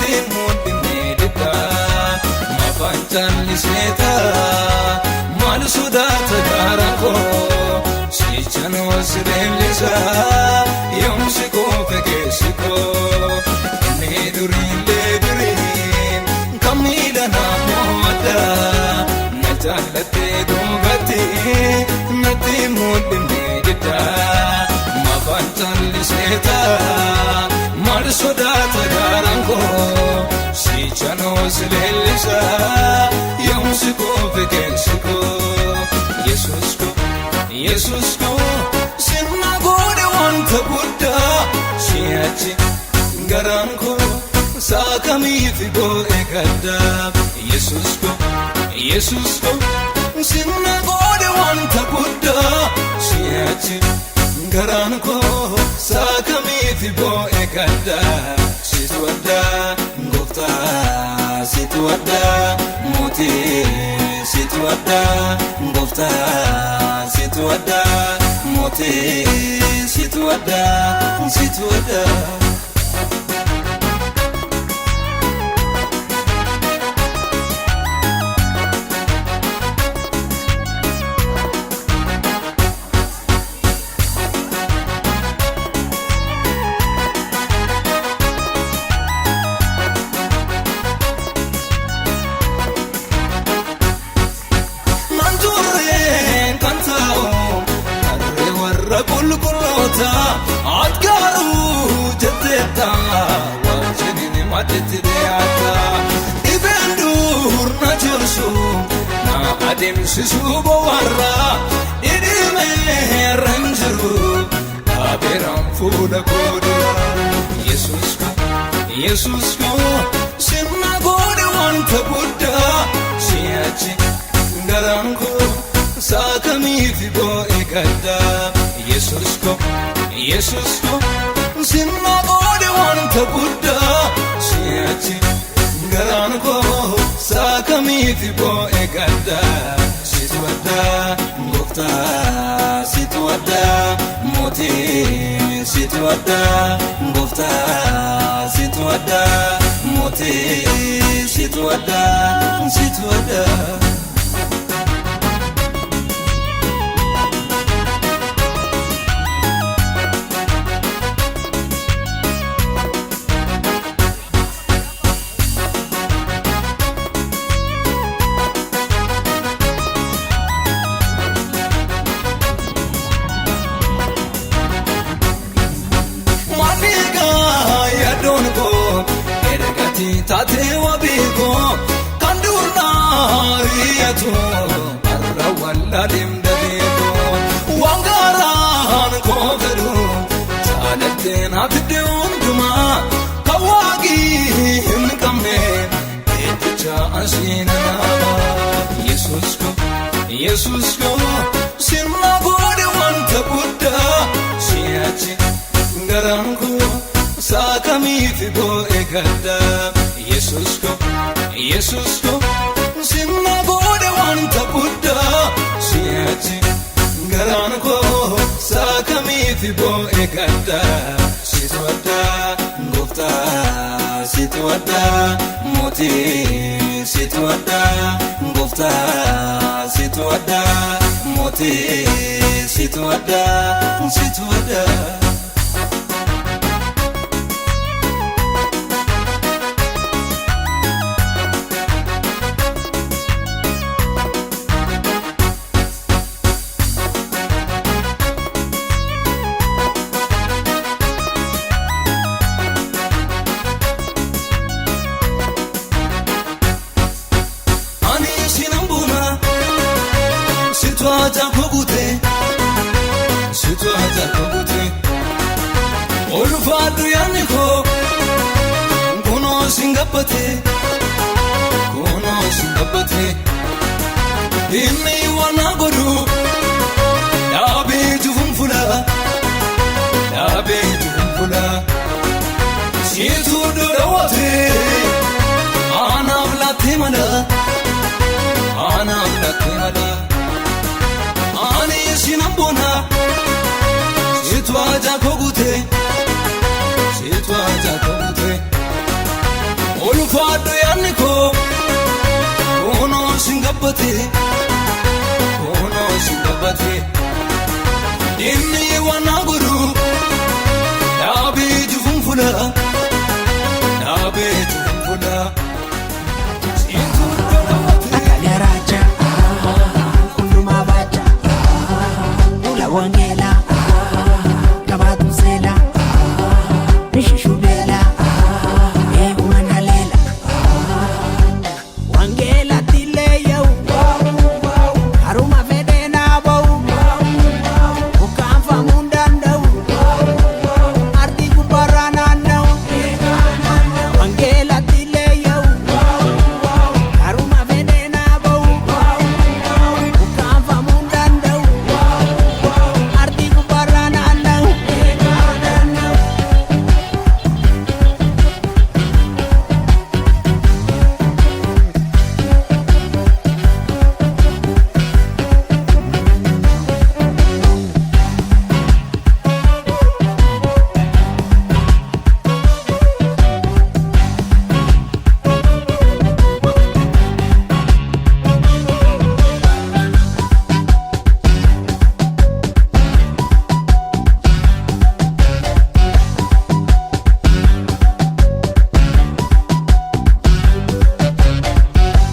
natti mudhimedha mafanchalliseta mal sodata garako sichano sirelisa yomsiko fekesiko nedurinde durin kamila namoda najalate dogati natti mudhimedha mafanchalliseta mal sodata garako sichano sirelisa yomsiko fekesiko Jesus ko sinna gode wanta gudda siyachi garanko sakami figo ekada Jesus ko sinna gode wanta gudda siyachi garanko sakami figo ekada sitwada ngofta sitwada moti sitwada ngofta sitwada moti sitwada Adgaru jeteta wajini matetiata ibendur na jursu na adim sisubo warra idime ranjuru aberam fuda kodu Jesus ko sinna gode wanta buddha siyachi garanko sakami figo ekada Jesus ko sinna gode wanta buddha siyachi garanko sakami figo ekada sitwada ngofta sitwada moti sitwada ngofta sitwada moti sitwada tate wabiko kandurna riyatu arra walla limdadeko wangaran koveru salaten abde unduma kawagi himkamne etcha asina Jesus ko sinna gode wanta buddha siyachi garanko sakami figo ekada Jesus ko sinna gode wanta buddha siyachi garanko sakami figo ekada sitwada ngofta sitwada moti sitwada ngofta sitwada moti sitwada sitwada kogute olfadu yaniko kono singapate inni wana godu dabe jufumfula situ dorawate ana blate mala ani sinambona sitwaja kogute ulfaadhu yaadni koo Koonoo singabbate Inni waan na godhu dhaabee jufuun fuula Akka garaacha hundumaa baacha Ula wangeela qabaatu seela Nishishu beela eeguman haleela Wangeela tillee yaa'u haruma fedhee naa ba'u Ukkaanfamuun danda'u ardi gubbarraa naanna'u Wangeela tillee yaa'u haruma fedhee naa ba'u Ukkaanfamuun danda'u ardi gubbarraa naanna'u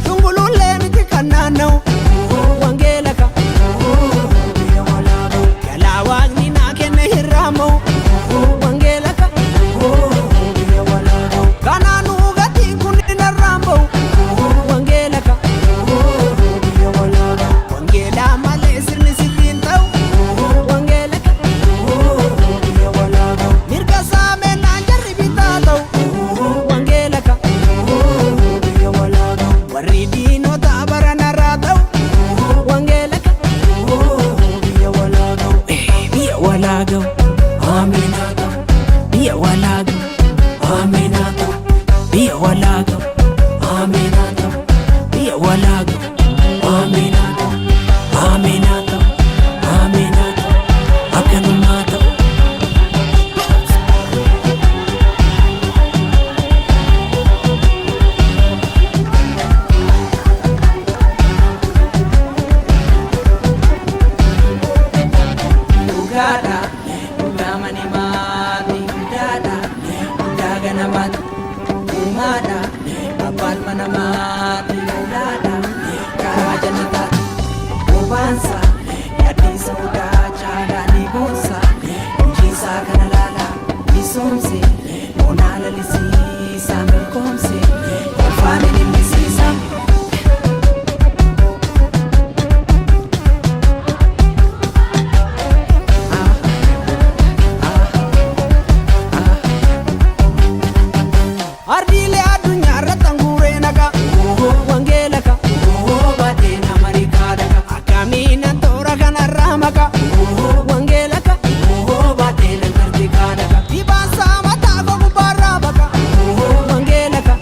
Shungulullee miti kan naanna'u wangeela ka galaa waaqni naa kenne hin raama'u wangeela ka kanaanuu gatiin kun hin arraamba'u wangeela ka wangeelaa malee sirni sirriin ta'u wangeela ka mirga saameenaan jarri bitaa ta'u wangeela ka warri diinota baranarraa ta'u wangeela ka biyya walaa ga'u aaminaa ta'u biyya walaa ga'u aaminaa ta'u biyya walaa ga'u aaminaa ta'u biyya walaa ga'u aaminaa ta'u aaminaa ta'u aaminaa ta'u akkanumaa ta'u Dhugaadha dhugaa mani maatii hundaadha hundaa ganamaati uumaadha abbaan mana maatii hundaadha karaa jannataati bobaansa yaaddisa mudaa caalaa ni boonsa hojiisaa kana laalaa misoomse onaa lalisiisaa milkoomse kolfaan ilillisiisaa Ardiilee addunyaa irratti hanguuree naqa wangeela ka baatee nama riikaadha ka akkamiin toora kanarraa maqa wangeela ka baatee nangarti kaadha ka dibaansaa mataa koo gubbaarraa baqa wangeela ka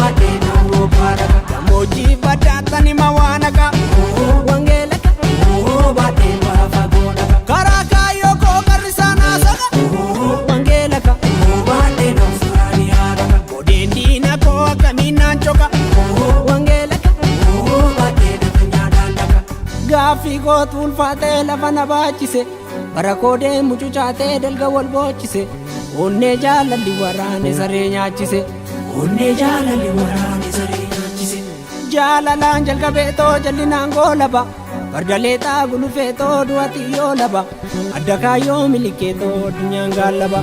baatee naannoobaadha ka gammoojjii baddaattan hima waan haqa wangeela ka baatee baafa goona ka karaa kaayyoo koo qarrisaa naasaqa wangeela ka baatee Awustiraaliyaadha ka godeen diina koo akkamiinaan coqa wangeela ka baatee addunyaadhaan dhaqa gaaffii kootu ulfaatee lafa na baachise bara koo deemu cucaatee dalga wal boochise onnee jaalalli waraane saree nyaachise onnee jaalalli waraane saree nyaachise jaalalaan jalqabee too jallinaan goolaba bardalee xaagulu feetoo du'ati yoo laba adda kaayyoo milikee too addunyaan gaallaba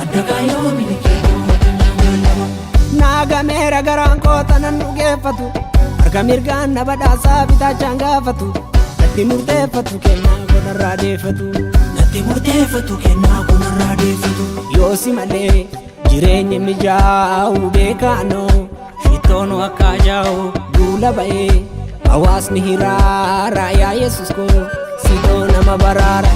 adda kaayyoo milikee too addunyaan gaallaba naagameera garaan koo tanan dhugeeffatu harka mirgaan na badhaasaa bitaachaan gaafatu natti murteeffatu kennaa kunarraa deeffatu natti murteeffatu kennaa kunarraa deeffatu yoosi malee jireenyi mijaa'u beekaanoo shittoonu akka ajaa'u duula ba'ee hawaasni hiraara yaa Yesus koo sitoo nama baraara